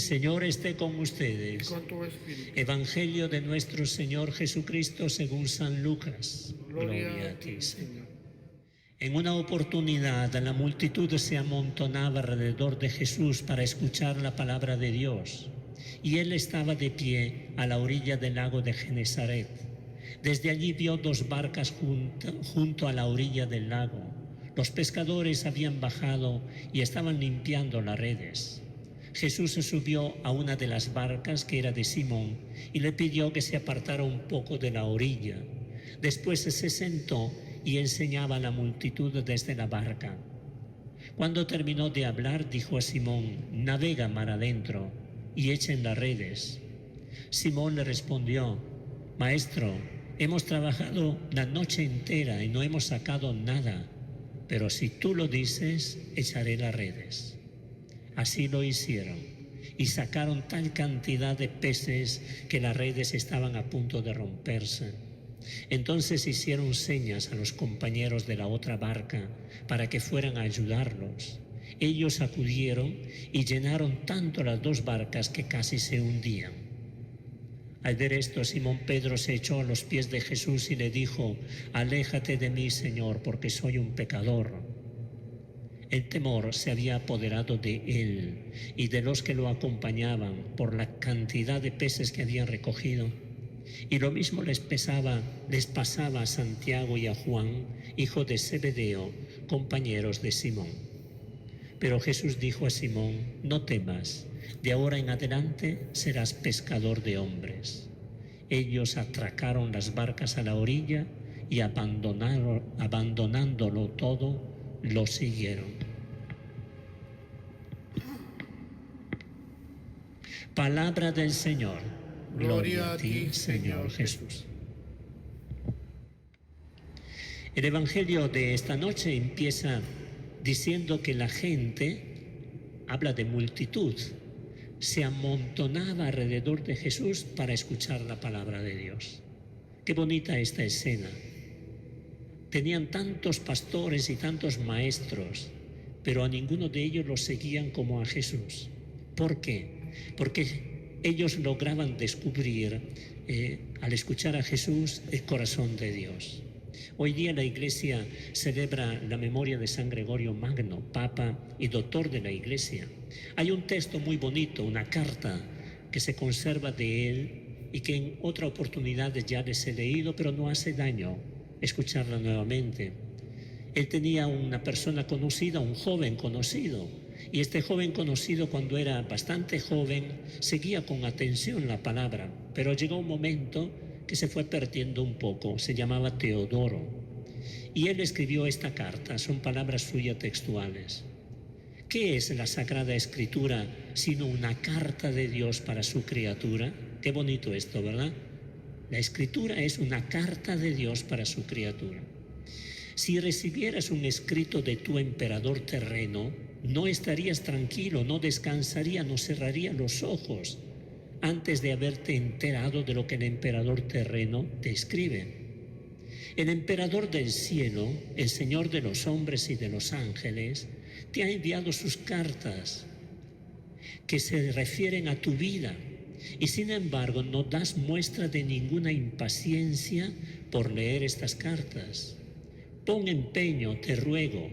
Señor esté con y ustedes. con tu espíritu. Evangelio de nuestro Señor Jesucristo según San Lucas. Gloria a ti, Señor. En una oportunidad, la multitud se amontonaba alrededor de Jesús para escuchar la palabra de Dios. Y él estaba de pie a la orilla del lago de Genesaret. Desde allí vio dos barcas junto a la orilla del lago. Los pescadores habían bajado y estaban limpiando las redes. Jesús se subió a una de las barcas, que era de Simón, y le pidió que se apartara un poco de la orilla. Después se sentó y enseñaba a la multitud desde la barca. Cuando terminó de hablar, dijo a Simón: «Navega mar adentro y echen las redes». Simón le respondió: «Maestro, hemos trabajado la noche entera y no hemos sacado nada, pero si tú lo dices, echaré las redes». Así lo hicieron y sacaron tal cantidad de peces que las redes estaban a punto de romperse. Entonces hicieron señas a los compañeros de la otra barca para que fueran a ayudarlos. Ellos acudieron y llenaron tanto las dos barcas que casi se hundían. Al ver esto, Simón Pedro se echó a los pies de Jesús y le dijo: «Aléjate de mí, Señor, porque soy un pecador». El temor se había apoderado de él y de los que lo acompañaban por la cantidad de peces que habían recogido. Y lo mismo les pasaba a Santiago y a Juan, hijo de Zebedeo, compañeros de Simón. Pero Jesús dijo a Simón: «No temas, de ahora en adelante serás pescador de hombres». Ellos atracaron las barcas a la orilla y abandonándolo todo, lo siguieron. Palabra del Señor. Gloria a ti, Señor Jesús. El Evangelio de esta noche empieza diciendo que la gente, habla de multitud, se amontonaba alrededor de Jesús para escuchar la palabra de Dios. Qué bonita esta escena. Tenían tantos pastores y tantos maestros, pero a ninguno de ellos los seguían como a Jesús. ¿Por qué? Porque ellos lograban descubrir, al escuchar a Jesús, el corazón de Dios. Hoy día la Iglesia celebra la memoria de San Gregorio Magno, Papa y doctor de la Iglesia. Hay un texto muy bonito, una carta que se conserva de él y que en otra oportunidad ya les he leído, pero no hace daño escucharla nuevamente. Él tenía una persona conocida, un joven conocido, y este joven conocido, cuando era bastante joven, seguía con atención la palabra, pero llegó un momento que se fue perdiendo un poco. Se llamaba Teodoro, y él escribió esta carta. Son palabras suyas textuales. ¿Qué es la Sagrada Escritura sino una carta de Dios para su criatura? Qué bonito esto, ¿verdad? La Escritura es una carta de Dios para su criatura. Si recibieras un escrito de tu emperador terreno, no estarías tranquilo, no descansarías, no cerrarías los ojos antes de haberte enterado de lo que el emperador terreno te escribe. El emperador del cielo, el Señor de los hombres y de los ángeles, te ha enviado sus cartas que se refieren a tu vida, y sin embargo no das muestra de ninguna impaciencia por leer estas cartas. Pon empeño, te ruego,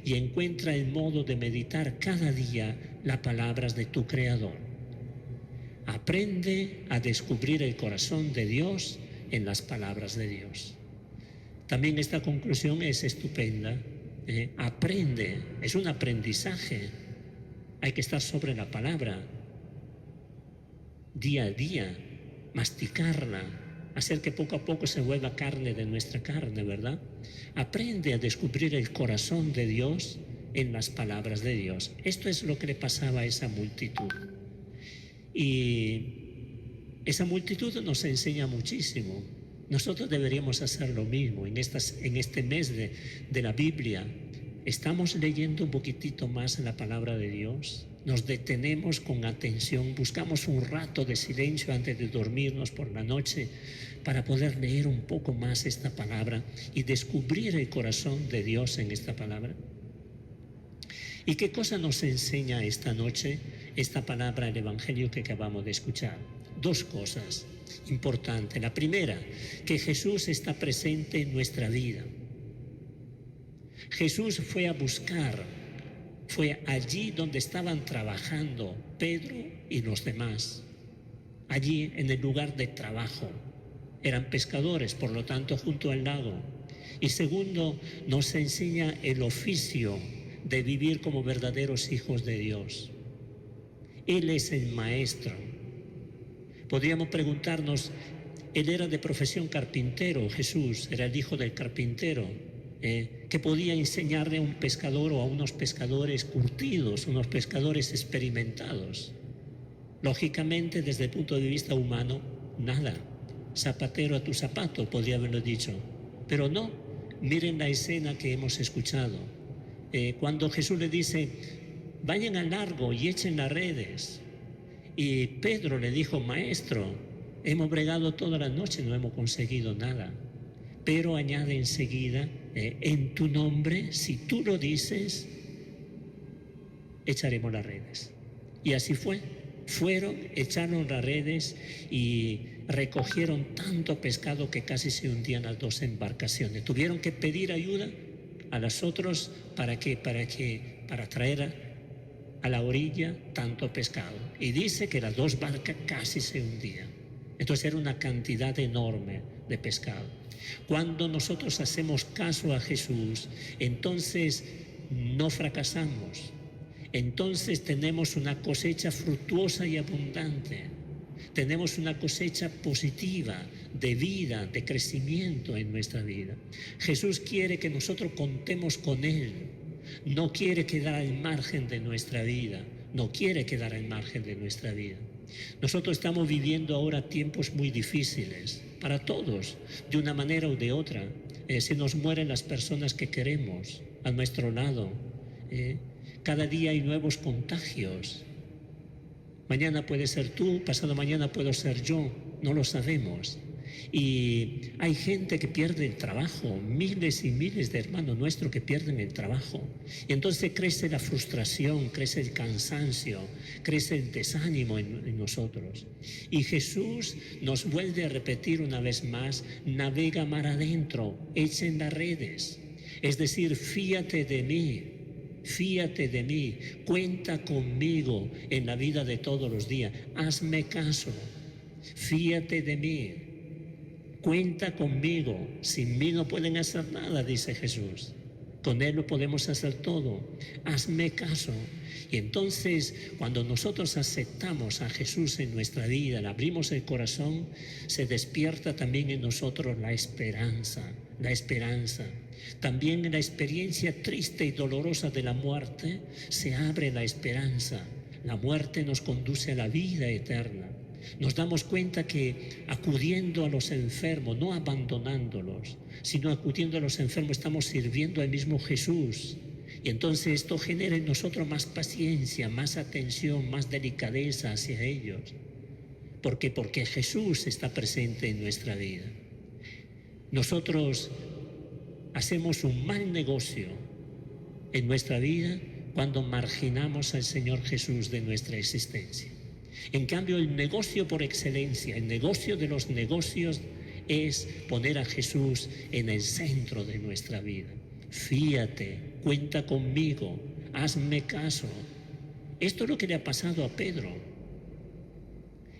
y encuentra el modo de meditar cada día las palabras de tu Creador. Aprende a descubrir el corazón de Dios en las palabras de Dios. También esta conclusión es estupenda. Aprende, es un aprendizaje. Hay que estar sobre la palabra día a día, masticarla, hacer que poco a poco se vuelva carne de nuestra carne, ¿verdad? Aprende a descubrir el corazón de Dios en las palabras de Dios. Esto es lo que le pasaba a esa multitud. Y esa multitud nos enseña muchísimo. Nosotros deberíamos hacer lo mismo en este mes de la Biblia. ¿Estamos leyendo un poquitito más la palabra de Dios? Nos detenemos con atención, buscamos un rato de silencio antes de dormirnos por la noche para poder leer un poco más esta palabra y descubrir el corazón de Dios en esta palabra. ¿Y qué cosa nos enseña esta noche esta palabra del Evangelio que acabamos de escuchar? Dos cosas importantes. La primera, que Jesús está presente en nuestra vida. Jesús fue a buscar, fue allí donde estaban trabajando Pedro y los demás, allí en el lugar de trabajo. Eran pescadores, por lo tanto, junto al lago. Y segundo, nos enseña el oficio de vivir como verdaderos hijos de Dios. Él es el maestro. Podríamos preguntarnos, él era de profesión carpintero, Jesús era el hijo del carpintero, que podía enseñarle a un pescador o a unos pescadores curtidos, unos pescadores experimentados. Lógicamente, desde el punto de vista humano, nada. Zapatero a tu zapato, podría haberlo dicho. Pero no, miren la escena que hemos escuchado. Cuando Jesús le dice, vayan al largo y echen las redes. Y Pedro le dijo, maestro, hemos bregado toda la noche, no hemos conseguido nada. Pero añade enseguida, en tu nombre, si tú lo dices, echaremos las redes. Y así fue. Fueron, echaron las redes y recogieron tanto pescado que casi se hundían las dos embarcaciones. Tuvieron que pedir ayuda a los otros para traer a la orilla tanto pescado. Y dice que las dos barcas casi se hundían. Entonces era una cantidad enorme de pescado. Cuando nosotros hacemos caso a Jesús, entonces no fracasamos. Entonces tenemos una cosecha fructuosa y abundante. Tenemos una cosecha positiva de vida, de crecimiento en nuestra vida. Jesús quiere que nosotros contemos con Él. No quiere quedar al margen de nuestra vida. No quiere quedar al margen de nuestra vida. Nosotros estamos viviendo ahora tiempos muy difíciles para todos, de una manera o de otra. Se nos mueren las personas que queremos a nuestro lado. Cada día hay nuevos contagios. Mañana puede ser tú, pasado mañana puedo ser yo, no lo sabemos. Y hay gente que pierde el trabajo, miles y miles de hermanos nuestros que pierden el trabajo. Y entonces crece la frustración, crece el cansancio, crece el desánimo en nosotros. Y Jesús nos vuelve a repetir una vez más, navega mar adentro, echen las redes. Es decir, fíate de mí. Fíate de mí, cuenta conmigo en la vida de todos los días, hazme caso, fíate de mí, cuenta conmigo, sin mí no pueden hacer nada, dice Jesús, con Él lo podemos hacer todo, hazme caso. Y entonces cuando nosotros aceptamos a Jesús en nuestra vida, le abrimos el corazón, se despierta también en nosotros la esperanza. También en la experiencia triste y dolorosa de la muerte se abre la esperanza. La muerte nos conduce a la vida eterna. Nos damos cuenta que acudiendo a los enfermos, no abandonándolos, sino acudiendo a los enfermos, estamos sirviendo al mismo Jesús. Y entonces esto genera en nosotros más paciencia, más atención, más delicadeza hacia ellos. ¿Por qué? Porque Jesús está presente en nuestra vida. Nosotros hacemos un mal negocio en nuestra vida cuando marginamos al Señor Jesús de nuestra existencia. En cambio, el negocio por excelencia, el negocio de los negocios es poner a Jesús en el centro de nuestra vida. Fíate, cuenta conmigo, hazme caso. Esto es lo que le ha pasado a Pedro.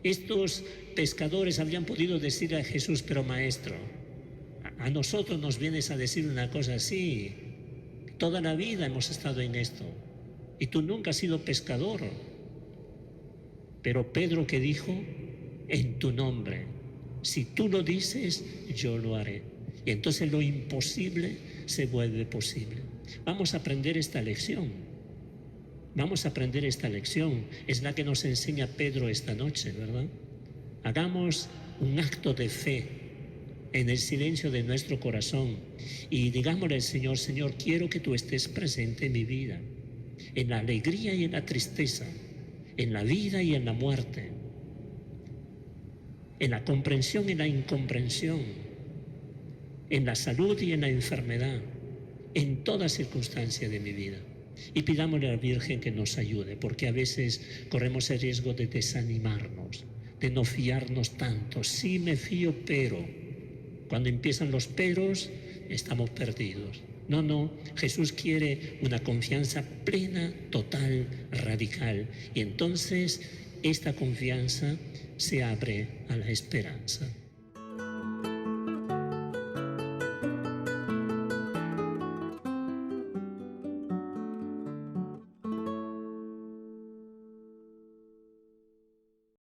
Estos pescadores habrían podido decir a Jesús, pero maestro, a nosotros nos vienes a decir una cosa así. Toda la vida hemos estado en esto y tú nunca has sido pescador. Pero Pedro, ¿qué dijo? En tu nombre. Si tú lo dices, yo lo haré. Y entonces lo imposible se vuelve posible. Vamos a aprender esta lección. Vamos a aprender esta lección. Es la que nos enseña Pedro esta noche, ¿verdad? Hagamos un acto de fe en el silencio de nuestro corazón y digámosle al Señor, Señor, quiero que tú estés presente en mi vida, en la alegría y en la tristeza, en la vida y en la muerte, en la comprensión y en la incomprensión, en la salud y en la enfermedad, en toda circunstancia de mi vida. Y pidámosle a la Virgen que nos ayude, porque a veces corremos el riesgo de desanimarnos, de no fiarnos tanto. Sí me fío, pero cuando empiezan los peros, estamos perdidos. No, Jesús quiere una confianza plena, total, radical. Y entonces esta confianza se abre a la esperanza.